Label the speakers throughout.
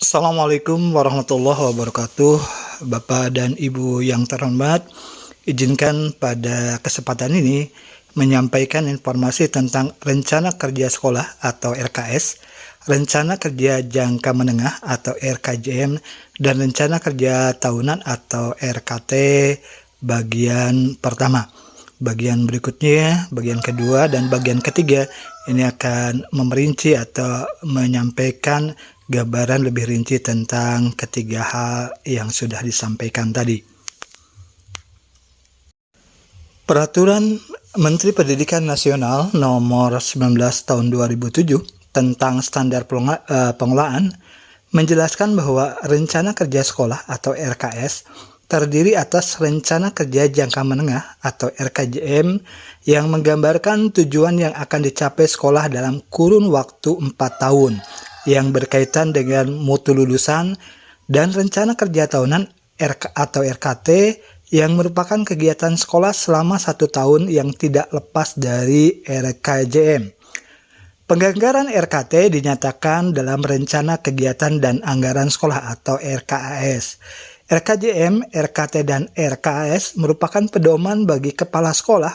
Speaker 1: Assalamualaikum warahmatullahi wabarakatuh. Bapak dan Ibu yang terhormat, izinkan pada kesempatan ini menyampaikan informasi tentang Rencana Kerja Sekolah atau RKS, Rencana Kerja Jangka Menengah atau RKJM, dan Rencana Kerja Tahunan atau RKT bagian pertama. Bagian berikutnya, bagian kedua dan bagian ketiga ini akan memerinci atau menyampaikan gambaran lebih rinci tentang ketiga hal yang sudah disampaikan tadi. Peraturan Menteri Pendidikan Nasional Nomor 19 Tahun 2007 tentang standar pengelolaan menjelaskan bahwa Rencana Kerja Sekolah atau RKS terdiri atas Rencana Kerja Jangka Menengah atau RKJM yang menggambarkan tujuan yang akan dicapai sekolah dalam kurun waktu 4 tahun yang berkaitan dengan mutu lulusan, dan Rencana Kerja Tahunan atau RKT yang merupakan kegiatan sekolah selama 1 tahun yang tidak lepas dari RKJM. Penganggaran RKT dinyatakan dalam Rencana Kegiatan dan Anggaran Sekolah atau RKAS. RKJM, RKT, dan RKAS merupakan pedoman bagi kepala sekolah,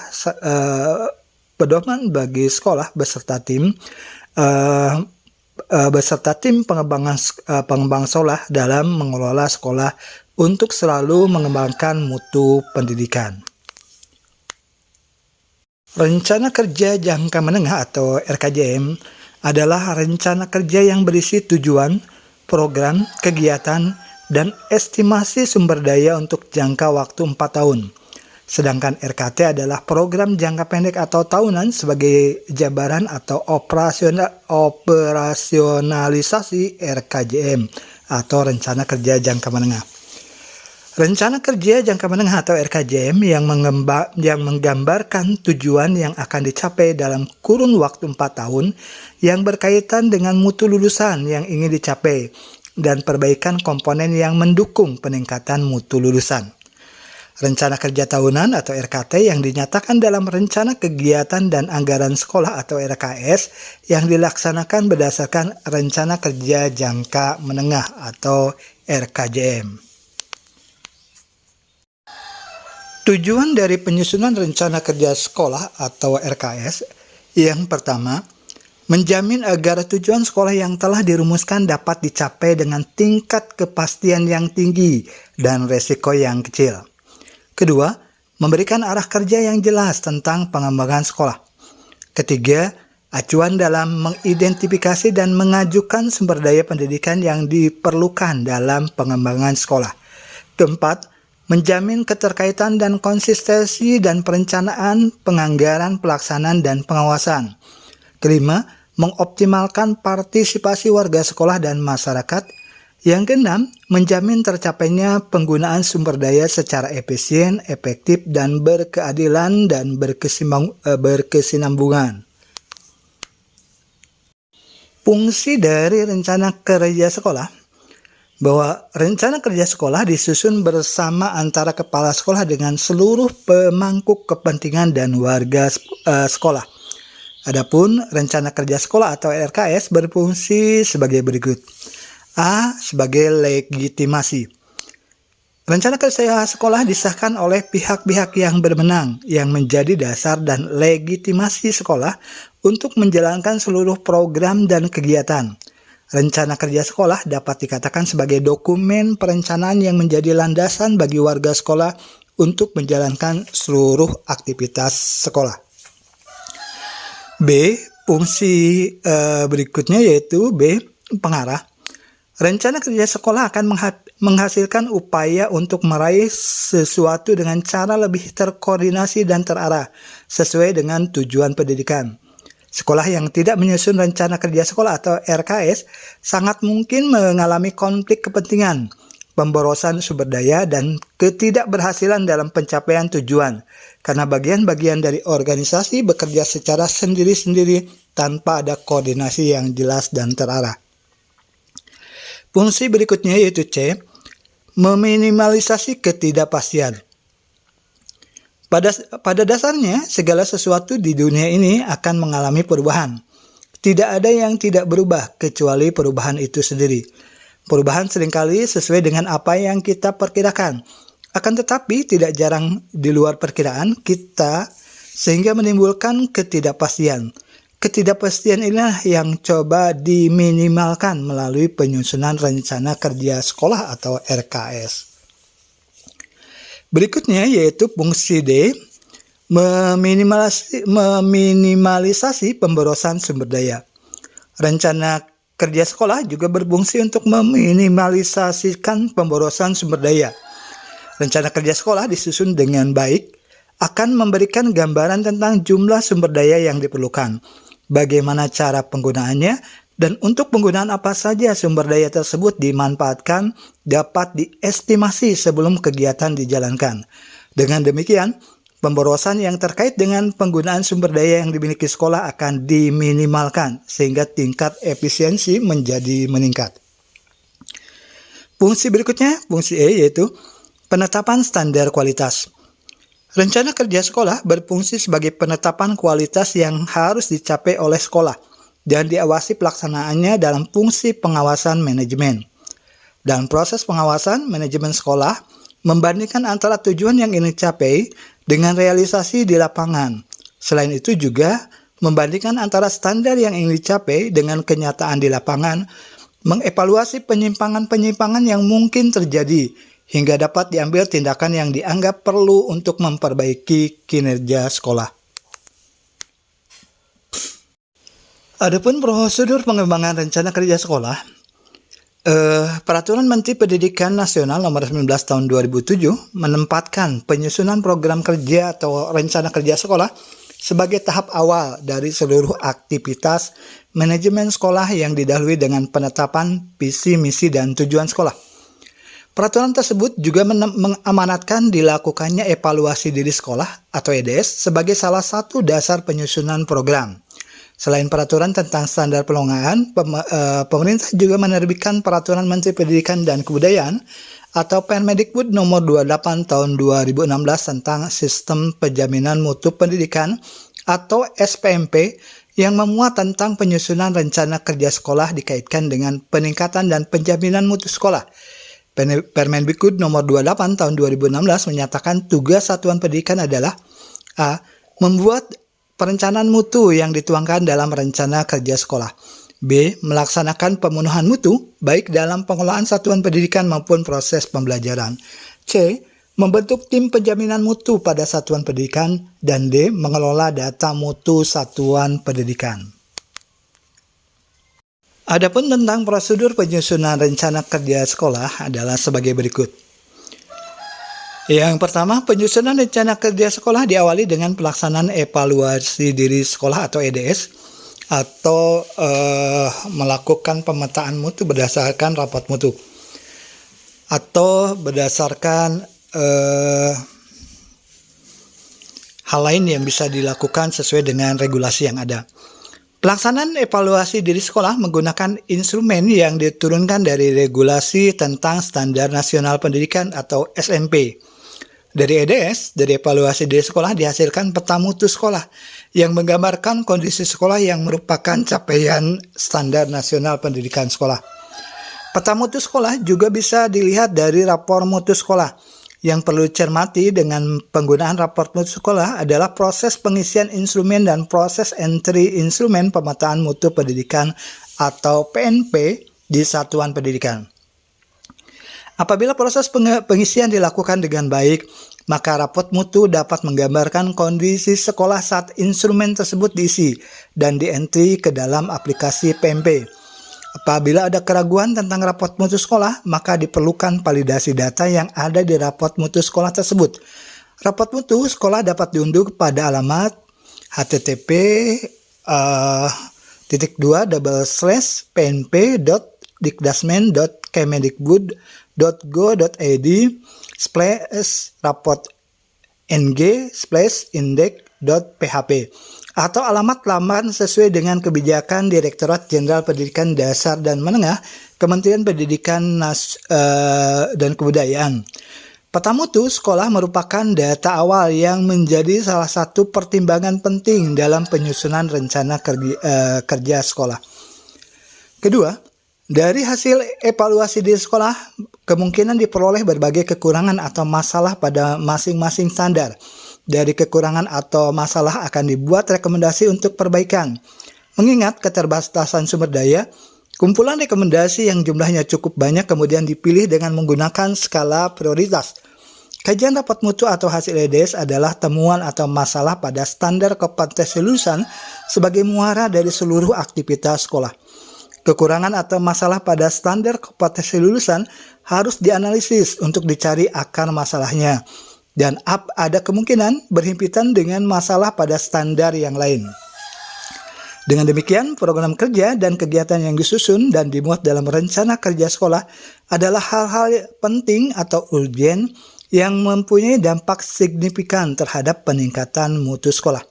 Speaker 1: beserta tim pengembang sekolah dalam mengelola sekolah untuk selalu mengembangkan mutu pendidikan. Rencana Kerja Jangka Menengah atau RKJM adalah rencana kerja yang berisi tujuan, program, kegiatan, dan estimasi sumber daya untuk jangka waktu 4 tahun. Sedangkan RKT adalah program jangka pendek atau tahunan sebagai jabaran atau operasionalisasi RKJM atau Rencana Kerja Jangka Menengah. Rencana Kerja Jangka Menengah atau RKJM yang menggambarkan tujuan yang akan dicapai dalam kurun waktu 4 tahun yang berkaitan dengan mutu lulusan yang ingin dicapai dan perbaikan komponen yang mendukung peningkatan mutu lulusan. Rencana Kerja Tahunan atau RKT yang dinyatakan dalam Rencana Kegiatan dan Anggaran Sekolah atau RKS yang dilaksanakan berdasarkan Rencana Kerja Jangka Menengah atau RKJM. Tujuan dari penyusunan Rencana Kerja Sekolah atau RKS yang pertama, menjamin agar tujuan sekolah yang telah dirumuskan dapat dicapai dengan tingkat kepastian yang tinggi dan resiko yang kecil. Kedua, memberikan arah kerja yang jelas tentang pengembangan sekolah. Ketiga, acuan dalam mengidentifikasi dan mengajukan sumber daya pendidikan yang diperlukan dalam pengembangan sekolah. Keempat, menjamin keterkaitan dan konsistensi dan perencanaan, penganggaran, pelaksanaan, dan pengawasan. Kelima, mengoptimalkan partisipasi warga sekolah dan masyarakat. Yang keenam, menjamin tercapainya penggunaan sumber daya secara efisien, efektif, dan berkeadilan dan berkesinambungan. Fungsi dari Rencana Kerja Sekolah, bahwa Rencana Kerja Sekolah disusun bersama antara kepala sekolah dengan seluruh pemangku kepentingan dan warga sekolah. Adapun Rencana Kerja Sekolah atau RKS berfungsi sebagai berikut. A. Sebagai legitimasi. Rencana Kerja Sekolah disahkan oleh pihak-pihak yang berwenang yang menjadi dasar dan legitimasi sekolah untuk menjalankan seluruh program dan kegiatan. Rencana Kerja Sekolah dapat dikatakan sebagai dokumen perencanaan yang menjadi landasan bagi warga sekolah untuk menjalankan seluruh aktivitas sekolah. B. Fungsi berikutnya yaitu B. Pengarah. Rencana Kerja Sekolah akan menghasilkan upaya untuk meraih sesuatu dengan cara lebih terkoordinasi dan terarah sesuai dengan tujuan pendidikan. Sekolah yang tidak menyusun Rencana Kerja Sekolah atau RKS sangat mungkin mengalami konflik kepentingan, pemborosan sumber daya, dan ketidakberhasilan dalam pencapaian tujuan karena bagian-bagian dari organisasi bekerja secara sendiri-sendiri tanpa ada koordinasi yang jelas dan terarah. Fungsi berikutnya yaitu C. Meminimalisasi ketidakpastian. Pada dasarnya, segala sesuatu di dunia ini akan mengalami perubahan. Tidak ada yang tidak berubah kecuali perubahan itu sendiri. Perubahan seringkali sesuai dengan apa yang kita perkirakan. Akan tetapi tidak jarang di luar perkiraan kita sehingga menimbulkan ketidakpastian. Ketidakpastian inilah yang coba diminimalkan melalui penyusunan rencana kerja sekolah atau RKS. Berikutnya yaitu fungsi D, meminimalisasi pemborosan sumber daya. Rencana kerja sekolah juga berfungsi untuk meminimalisasikan pemborosan sumber daya. Rencana kerja sekolah disusun dengan baik akan memberikan gambaran tentang jumlah sumber daya yang diperlukan, bagaimana cara penggunaannya, dan untuk penggunaan apa saja sumber daya tersebut dimanfaatkan dapat diestimasi sebelum kegiatan dijalankan. Dengan demikian, pemborosan yang terkait dengan penggunaan sumber daya yang dimiliki sekolah akan diminimalkan sehingga tingkat efisiensi menjadi meningkat. Fungsi berikutnya, fungsi E, yaitu penetapan standar kualitas. Rencana kerja sekolah berfungsi sebagai penetapan kualitas yang harus dicapai oleh sekolah dan diawasi pelaksanaannya dalam fungsi pengawasan manajemen. Dalam proses pengawasan, manajemen sekolah membandingkan antara tujuan yang ingin dicapai dengan realisasi di lapangan. Selain itu juga membandingkan antara standar yang ingin dicapai dengan kenyataan di lapangan, mengevaluasi penyimpangan-penyimpangan yang mungkin terjadi, hingga dapat diambil tindakan yang dianggap perlu untuk memperbaiki kinerja sekolah. Adapun prosedur pengembangan rencana kerja sekolah, Peraturan Menteri Pendidikan Nasional Nomor 19 Tahun 2007 menempatkan penyusunan program kerja atau rencana kerja sekolah sebagai tahap awal dari seluruh aktivitas manajemen sekolah yang didahului dengan penetapan visi, misi, dan tujuan sekolah. Peraturan tersebut juga mengamanatkan dilakukannya evaluasi diri sekolah atau EDS sebagai salah satu dasar penyusunan program. Selain peraturan tentang standar pelonggaran, pemerintah juga menerbitkan Peraturan Menteri Pendidikan dan Kebudayaan atau Permendikbud Nomor 28 Tahun 2016 tentang Sistem Penjaminan Mutu Pendidikan atau SPMP yang memuat tentang penyusunan rencana kerja sekolah dikaitkan dengan peningkatan dan penjaminan mutu sekolah. Permendikbud Nomor 28 Tahun 2016 menyatakan tugas satuan pendidikan adalah A. Membuat perencanaan mutu yang dituangkan dalam rencana kerja sekolah. B. Melaksanakan pemenuhan mutu, baik dalam pengelolaan satuan pendidikan maupun proses pembelajaran. C. Membentuk tim penjaminan mutu pada satuan pendidikan. Dan D. Mengelola data mutu satuan pendidikan. Adapun tentang prosedur penyusunan rencana kerja sekolah adalah sebagai berikut. Yang pertama, penyusunan rencana kerja sekolah diawali dengan pelaksanaan evaluasi diri sekolah atau EDS atau melakukan pemetaan mutu berdasarkan rapot mutu atau berdasarkan hal lain yang bisa dilakukan sesuai dengan regulasi yang ada. Pelaksanaan evaluasi diri sekolah menggunakan instrumen yang diturunkan dari Regulasi tentang Standar Nasional Pendidikan atau SMP. Dari EDS, dari evaluasi diri sekolah dihasilkan peta mutu sekolah yang menggambarkan kondisi sekolah yang merupakan capaian standar nasional pendidikan sekolah. Peta mutu sekolah juga bisa dilihat dari rapor mutu sekolah. Yang perlu dicermati dengan penggunaan rapor mutu sekolah adalah proses pengisian instrumen dan proses entry instrumen pemetaan mutu pendidikan atau PNP di satuan pendidikan. Apabila proses pengisian dilakukan dengan baik, maka rapot mutu dapat menggambarkan kondisi sekolah saat instrumen tersebut diisi dan di-entry ke dalam aplikasi PMP. Apabila ada keraguan tentang rapot mutu sekolah, maka diperlukan validasi data yang ada di rapot mutu sekolah tersebut. Rapot mutu sekolah dapat diunduh pada alamat http://pnp.dikdasmen.kemendikbud.go.id/rapot-ng/index.php atau alamat laman sesuai dengan kebijakan Direktorat Jenderal Pendidikan Dasar dan Menengah Kementerian Pendidikan dan Kebudayaan. Peta mutu sekolah merupakan data awal yang menjadi salah satu pertimbangan penting dalam penyusunan rencana kerja sekolah. Kedua, Dari hasil evaluasi di sekolah, kemungkinan diperoleh berbagai kekurangan atau masalah pada masing-masing standar. Dari kekurangan atau masalah akan dibuat rekomendasi untuk perbaikan. Mengingat keterbatasan sumber daya, kumpulan rekomendasi yang jumlahnya cukup banyak kemudian dipilih dengan menggunakan skala prioritas. Kajian rapat mutu atau hasil EDS adalah temuan atau masalah pada standar kompetensi lulusan sebagai muara dari seluruh aktivitas sekolah. Kekurangan atau masalah pada standar kompetensi lulusan harus dianalisis untuk dicari akar masalahnya. Dan ada kemungkinan berhimpitan dengan masalah pada standar yang lain. Dengan demikian, program kerja dan kegiatan yang disusun dan dimuat dalam rencana kerja sekolah adalah hal-hal penting atau urgen yang mempunyai dampak signifikan terhadap peningkatan mutu sekolah.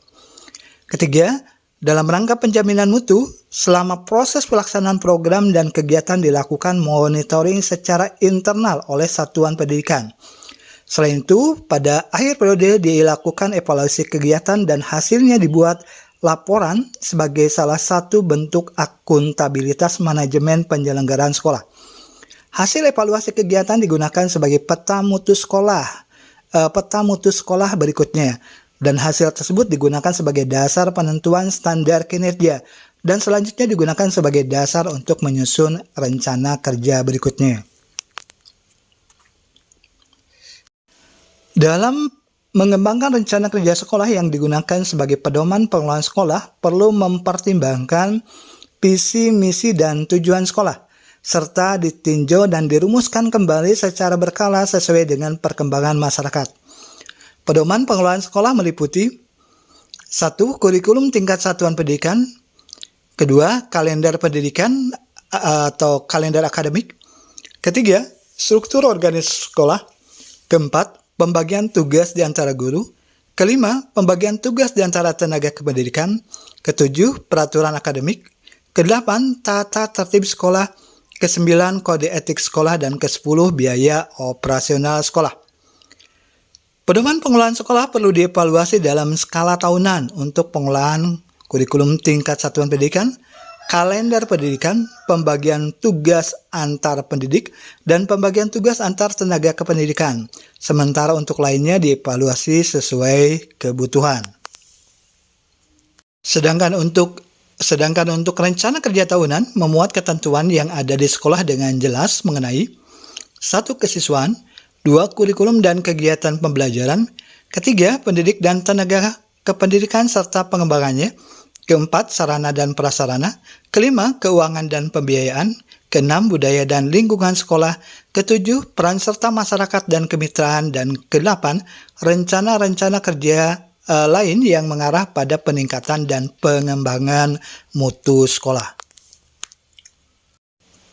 Speaker 1: Ketiga, dalam rangka penjaminan mutu, selama proses pelaksanaan program dan kegiatan dilakukan monitoring secara internal oleh satuan pendidikan. Selain itu, pada akhir periode dilakukan evaluasi kegiatan dan hasilnya dibuat laporan sebagai salah satu bentuk akuntabilitas manajemen penyelenggaraan sekolah. Hasil evaluasi kegiatan digunakan sebagai peta mutu sekolah berikutnya. Dan hasil tersebut digunakan sebagai dasar penentuan standar kinerja dan selanjutnya digunakan sebagai dasar untuk menyusun rencana kerja berikutnya. Dalam mengembangkan rencana kerja sekolah yang digunakan sebagai pedoman pengelolaan sekolah, perlu mempertimbangkan visi, misi, dan tujuan sekolah, serta ditinjau dan dirumuskan kembali secara berkala sesuai dengan perkembangan masyarakat. Pedoman pengelolaan sekolah meliputi 1. Kurikulum tingkat satuan pendidikan. 2. Kalender pendidikan atau kalender akademik. 3. Struktur organisasi sekolah. 4. Pembagian tugas di antara guru. 5. Pembagian tugas di antara tenaga kependidikan. 7. Peraturan akademik. 8. Tata tertib sekolah. 9. Kode etik sekolah. Dan 10. Biaya operasional sekolah. Pedoman pengelolaan sekolah perlu dievaluasi dalam skala tahunan untuk pengelolaan kurikulum tingkat satuan pendidikan, kalender pendidikan, pembagian tugas antar pendidik, dan pembagian tugas antar tenaga kependidikan. Sementara untuk lainnya dievaluasi sesuai kebutuhan. Sedangkan untuk rencana kerja tahunan memuat ketentuan yang ada di sekolah dengan jelas mengenai 1. Kesiswaan, 2. Kurikulum dan kegiatan pembelajaran. 3. Pendidik dan tenaga kependidikan serta pengembangannya. 4. Sarana dan prasarana. 5. Keuangan dan pembiayaan. 6. Budaya dan lingkungan sekolah. 7. Peran serta masyarakat dan kemitraan. Dan 8. Rencana-rencana kerja lain yang mengarah pada peningkatan dan pengembangan mutu sekolah.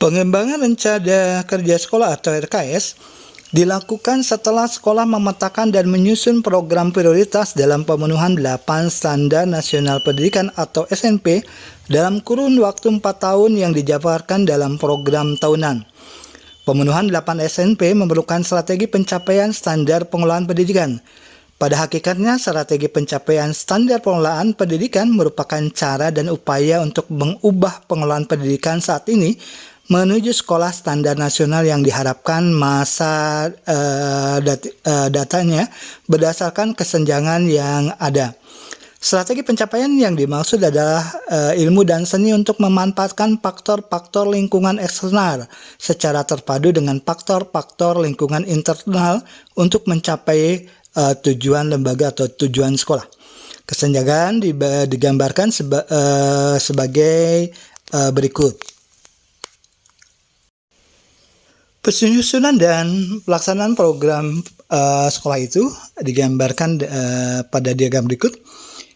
Speaker 1: Pengembangan rencana kerja sekolah atau RKS dilakukan setelah sekolah memetakan dan menyusun program prioritas dalam pemenuhan 8 Standar Nasional Pendidikan atau SNP dalam kurun waktu 4 tahun yang dijabarkan dalam program tahunan. Pemenuhan 8 SNP memerlukan strategi pencapaian standar pengelolaan pendidikan. Pada hakikatnya, strategi pencapaian standar pengelolaan pendidikan merupakan cara dan upaya untuk mengubah pengelolaan pendidikan saat ini menuju sekolah standar nasional yang diharapkan masa datanya berdasarkan kesenjangan yang ada. Strategi pencapaian yang dimaksud adalah ilmu dan seni untuk memanfaatkan faktor-faktor lingkungan eksternal secara terpadu dengan faktor-faktor lingkungan internal untuk mencapai tujuan lembaga atau tujuan sekolah. Kesenjangan digambarkan sebagai berikut. Penyusunan dan pelaksanaan program sekolah itu digambarkan pada diagram berikut.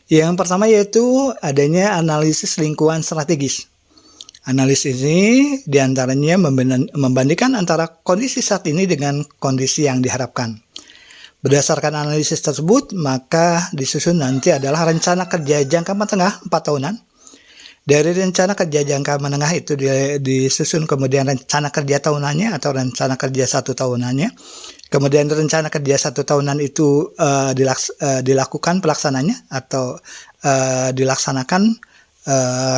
Speaker 1: Yang pertama yaitu adanya analisis lingkungan strategis. Analisis ini diantaranya membandingkan antara kondisi saat ini dengan kondisi yang diharapkan. Berdasarkan analisis tersebut, maka disusun nanti adalah rencana kerja jangka menengah 4 tahunan. Dari rencana kerja jangka menengah itu disusun kemudian rencana kerja tahunannya atau rencana kerja 1 tahunannya. Kemudian rencana kerja 1 tahunan itu dilakukan pelaksananya atau dilaksanakan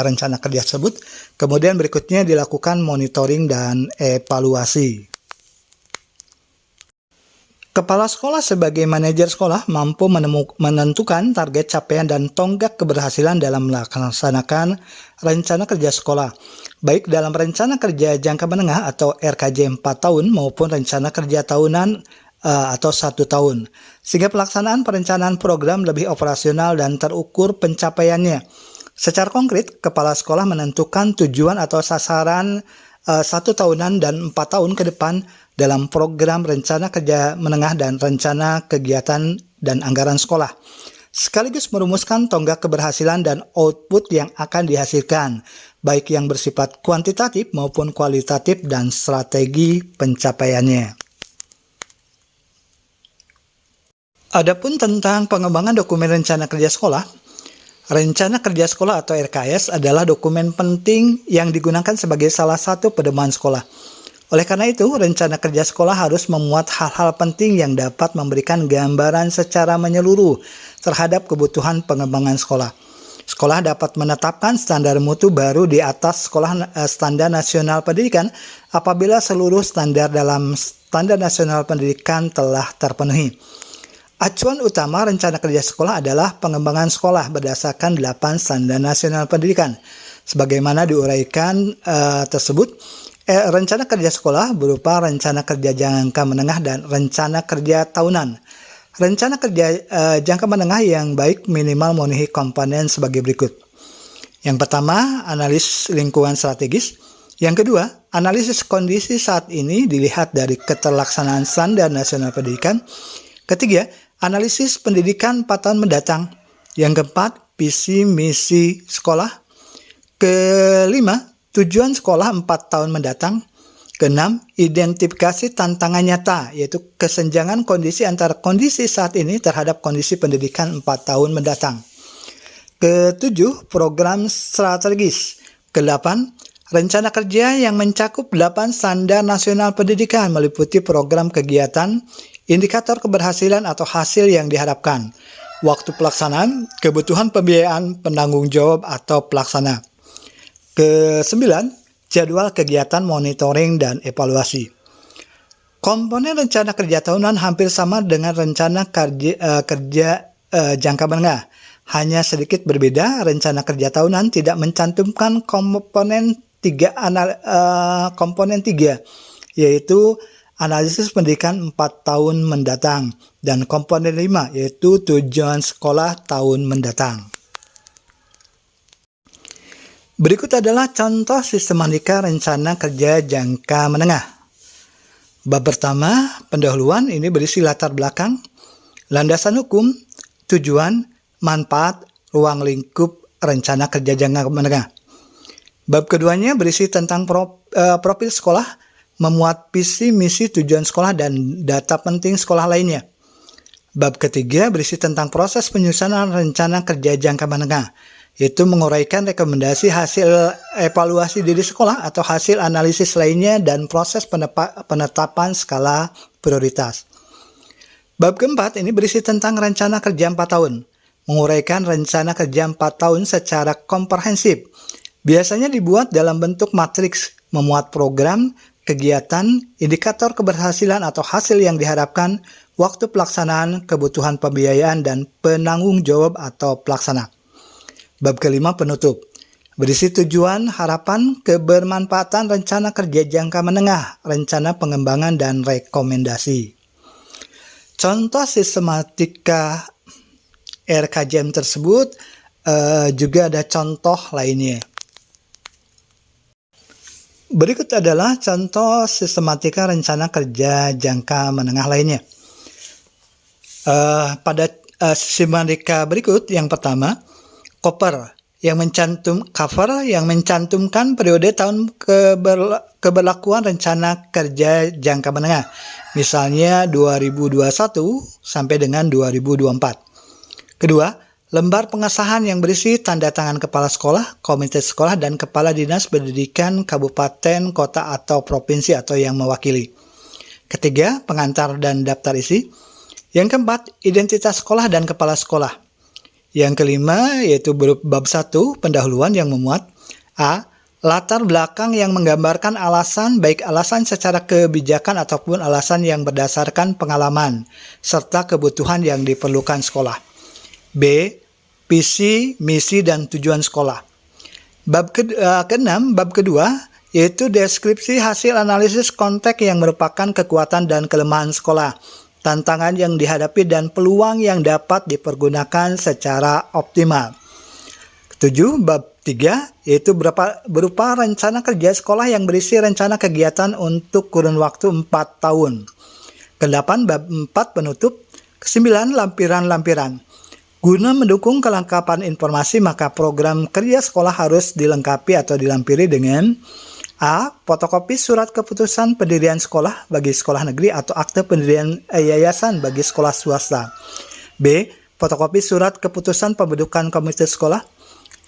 Speaker 1: rencana kerja tersebut. Kemudian berikutnya dilakukan monitoring dan evaluasi. Kepala sekolah sebagai manajer sekolah mampu menentukan target capaian dan tonggak keberhasilan dalam melaksanakan rencana kerja sekolah, baik dalam rencana kerja jangka menengah atau RKJ 4 tahun maupun rencana kerja tahunan atau 1 tahun, sehingga pelaksanaan perencanaan program lebih operasional dan terukur pencapaiannya. Secara konkret, kepala sekolah menentukan tujuan atau sasaran 1 tahunan dan 4 tahun ke depan dalam program rencana kerja menengah dan rencana kegiatan dan anggaran sekolah, sekaligus merumuskan tonggak keberhasilan dan output yang akan dihasilkan, baik yang bersifat kuantitatif maupun kualitatif dan strategi pencapaiannya. Adapun tentang pengembangan dokumen rencana kerja sekolah, rencana kerja sekolah atau RKS adalah dokumen penting yang digunakan sebagai salah satu pedoman sekolah. Oleh karena itu, rencana kerja sekolah harus memuat hal-hal penting yang dapat memberikan gambaran secara menyeluruh terhadap kebutuhan pengembangan sekolah. Sekolah dapat menetapkan standar mutu baru di atas standar nasional pendidikan apabila seluruh standar dalam standar nasional pendidikan telah terpenuhi. Acuan utama rencana kerja sekolah adalah pengembangan sekolah berdasarkan 8 standar nasional pendidikan. Sebagaimana diuraikan tersebut, rencana kerja sekolah berupa rencana kerja jangka menengah dan rencana kerja tahunan. Rencana kerja jangka menengah yang baik minimal memenuhi komponen sebagai berikut. Yang pertama, analisis lingkungan strategis. Yang kedua, analisis kondisi saat ini dilihat dari keterlaksanaan standar nasional pendidikan. Ketiga, analisis pendidikan 4 tahun mendatang. Yang keempat, visi misi sekolah. Kelima, tujuan sekolah 4 tahun mendatang. Keenam, identifikasi tantangan nyata, yaitu kesenjangan kondisi antara kondisi saat ini terhadap kondisi pendidikan 4 tahun mendatang. Ketujuh, program strategis. Kedelapan, rencana kerja yang mencakup 8 standar nasional pendidikan meliputi program kegiatan, indikator keberhasilan atau hasil yang diharapkan, waktu pelaksanaan, kebutuhan pembiayaan, penanggung jawab atau pelaksana. Kesembilan, jadwal kegiatan monitoring dan evaluasi. Komponen rencana kerja tahunan hampir sama dengan rencana kerja jangka menengah. Hanya sedikit berbeda, rencana kerja tahunan tidak mencantumkan komponen 3, yaitu analisis pendidikan 4 tahun mendatang, dan komponen 5, yaitu tujuan sekolah tahun mendatang. Berikut adalah contoh sistematika rencana kerja jangka menengah. Bab pertama, pendahuluan, ini berisi latar belakang, landasan hukum, tujuan, manfaat, ruang lingkup rencana kerja jangka menengah. Bab keduanya berisi tentang profil sekolah, memuat visi, misi, tujuan sekolah, dan data penting sekolah lainnya. Bab ketiga berisi tentang proses penyusunan rencana kerja jangka menengah, yaitu menguraikan rekomendasi hasil evaluasi diri sekolah atau hasil analisis lainnya dan proses penetapan skala prioritas. Bab keempat ini berisi tentang rencana kerja 4 tahun, menguraikan rencana kerja 4 tahun secara komprehensif. Biasanya dibuat dalam bentuk matriks, memuat program, kegiatan, indikator keberhasilan atau hasil yang diharapkan, waktu pelaksanaan, kebutuhan pembiayaan, dan penanggung jawab atau pelaksana. Bab kelima, penutup, berisi tujuan, harapan, kebermanfaatan rencana kerja jangka menengah, rencana pengembangan, dan rekomendasi. Contoh sistematika RKJM tersebut juga ada contoh lainnya. Berikut adalah contoh sistematika rencana kerja jangka menengah lainnya. Pada sistematika berikut, yang pertama, cover yang mencantumkan periode tahun keberlakuan rencana kerja jangka menengah, misalnya 2021 sampai dengan 2024. Kedua, lembar pengesahan yang berisi tanda tangan kepala sekolah, komite sekolah, dan kepala dinas pendidikan kabupaten, kota, atau provinsi atau yang mewakili. Ketiga, pengantar dan daftar isi. Yang keempat, identitas sekolah dan kepala sekolah. Yang kelima yaitu bab 1 pendahuluan yang memuat A. Latar belakang yang menggambarkan alasan, baik alasan secara kebijakan ataupun alasan yang berdasarkan pengalaman, serta kebutuhan yang diperlukan sekolah. B. Visi, misi, dan tujuan sekolah. Keenam, bab kedua, yaitu deskripsi hasil analisis konteks yang merupakan kekuatan dan kelemahan sekolah, tantangan yang dihadapi, dan peluang yang dapat dipergunakan secara optimal. Ketujuh, bab 3, yaitu berupa rencana kerja sekolah yang berisi rencana kegiatan untuk kurun waktu 4 tahun. Ke-8, bab 4 penutup. Ke-9, lampiran-lampiran. Guna mendukung kelengkapan informasi, maka program kerja sekolah harus dilengkapi atau dilampiri dengan A. Fotokopi surat keputusan pendirian sekolah bagi sekolah negeri atau akte pendirian yayasan bagi sekolah swasta. B. Fotokopi surat keputusan pembentukan komite sekolah.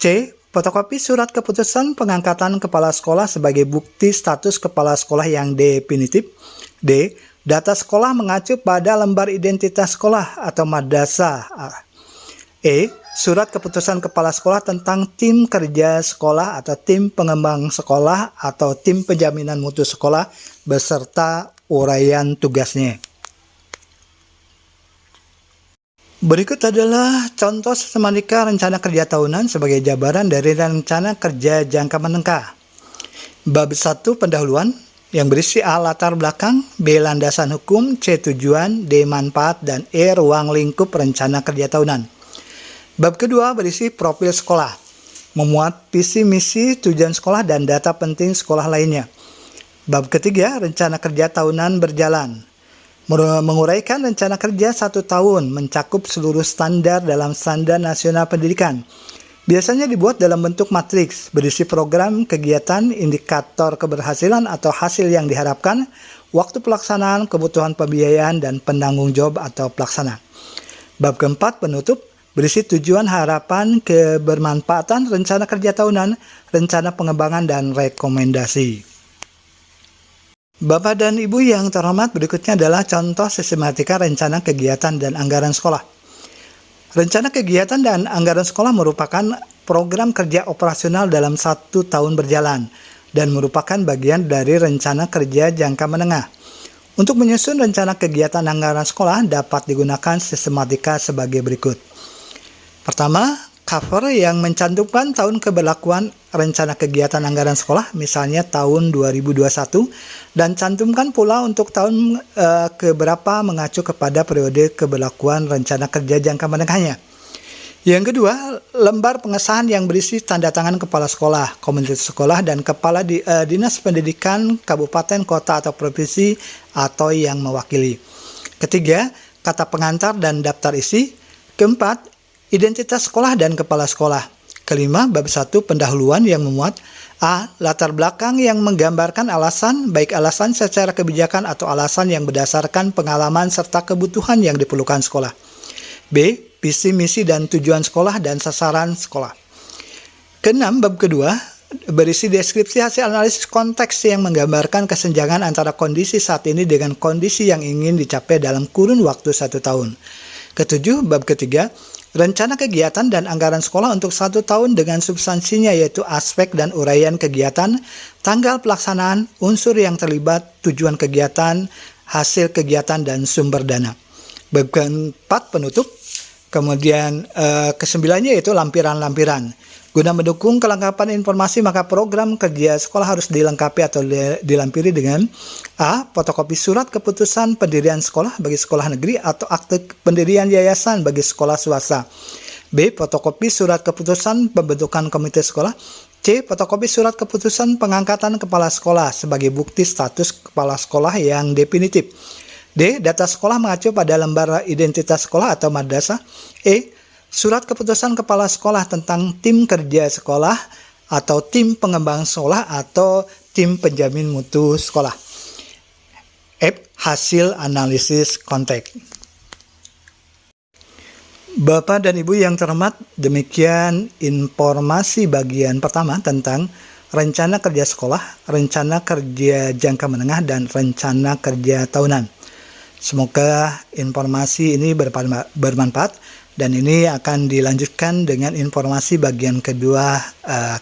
Speaker 1: C. Fotokopi surat keputusan pengangkatan kepala sekolah sebagai bukti status kepala sekolah yang definitif. D. Data sekolah mengacu pada lembar identitas sekolah atau madrasah. E. Surat keputusan kepala sekolah tentang tim kerja sekolah atau tim pengembang sekolah atau tim penjaminan mutu sekolah beserta uraian tugasnya. Berikut adalah contoh sistematika rencana kerja tahunan sebagai jabaran dari rencana kerja jangka menengah. Bab 1 pendahuluan yang berisi A. Latar belakang, B. Landasan hukum, C. Tujuan, D. Manfaat, dan E. Ruang lingkup rencana kerja tahunan. Bab kedua berisi profil sekolah, memuat visi misi tujuan sekolah dan data penting sekolah lainnya. Bab ketiga rencana kerja tahunan berjalan, menguraikan rencana kerja 1 tahun mencakup seluruh standar dalam Standar Nasional Pendidikan. Biasanya dibuat dalam bentuk matriks, berisi program, kegiatan, indikator keberhasilan atau hasil yang diharapkan, waktu pelaksanaan, kebutuhan pembiayaan, dan penanggung jawab atau pelaksana. Bab keempat penutup, berisi tujuan, harapan, kebermanfaatan, rencana kerja tahunan, rencana pengembangan, dan rekomendasi. Bapak dan Ibu yang terhormat, berikutnya adalah contoh sistematika rencana kegiatan dan anggaran sekolah. Rencana kegiatan dan anggaran sekolah merupakan program kerja operasional dalam 1 tahun berjalan dan merupakan bagian dari rencana kerja jangka menengah. Untuk menyusun rencana kegiatan anggaran sekolah dapat digunakan sistematika sebagai berikut. Pertama, cover yang mencantumkan tahun keberlakuan rencana kegiatan anggaran sekolah, misalnya tahun 2021, dan cantumkan pula untuk tahun keberapa mengacu kepada periode keberlakuan rencana kerja jangka menengahnya. Yang kedua, lembar pengesahan yang berisi tanda tangan kepala sekolah, komunitas sekolah, dan kepala dinas pendidikan kabupaten, kota, atau provinsi, atau yang mewakili. Ketiga, kata pengantar dan daftar isi. Keempat, identitas sekolah dan kepala sekolah. Kelima, bab 1 pendahuluan yang memuat A. Latar belakang yang menggambarkan alasan, baik alasan secara kebijakan atau alasan yang berdasarkan pengalaman serta kebutuhan yang diperlukan sekolah. B. Visi, misi, dan tujuan sekolah dan sasaran sekolah. Keenam, bab kedua berisi deskripsi hasil analisis konteks yang menggambarkan kesenjangan antara kondisi saat ini dengan kondisi yang ingin dicapai dalam kurun waktu 1 tahun. Ketujuh, bab ketiga, rencana kegiatan dan anggaran sekolah untuk 1 tahun dengan substansinya, yaitu aspek dan uraian kegiatan, tanggal pelaksanaan, unsur yang terlibat, tujuan kegiatan, hasil kegiatan, dan sumber dana. Bab keempat penutup, kemudian kesembilannya yaitu lampiran-lampiran. Guna mendukung kelengkapan informasi, maka program kerja sekolah harus dilengkapi atau dilampiri dengan A. Fotokopi surat keputusan pendirian sekolah bagi sekolah negeri atau akte pendirian yayasan bagi sekolah swasta. B. Fotokopi surat keputusan pembentukan komite sekolah. C. Fotokopi surat keputusan pengangkatan kepala sekolah sebagai bukti status kepala sekolah yang definitif. D. Data sekolah mengacu pada lembar identitas sekolah atau madrasah. E. Surat keputusan kepala sekolah tentang tim kerja sekolah atau tim pengembang sekolah atau tim penjamin mutu sekolah. F. Hasil analisis konteks. Bapak dan Ibu yang terhormat, demikian informasi bagian pertama tentang rencana kerja sekolah, rencana kerja jangka menengah, dan rencana kerja tahunan. Semoga informasi ini bermanfaat Dan ini akan dilanjutkan dengan informasi bagian kedua,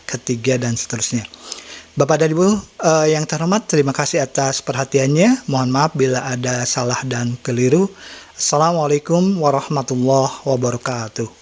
Speaker 1: ketiga, dan seterusnya. Bapak dan Ibu yang terhormat, terima kasih atas perhatiannya. Mohon maaf bila ada salah dan keliru. Assalamualaikum warahmatullahi wabarakatuh.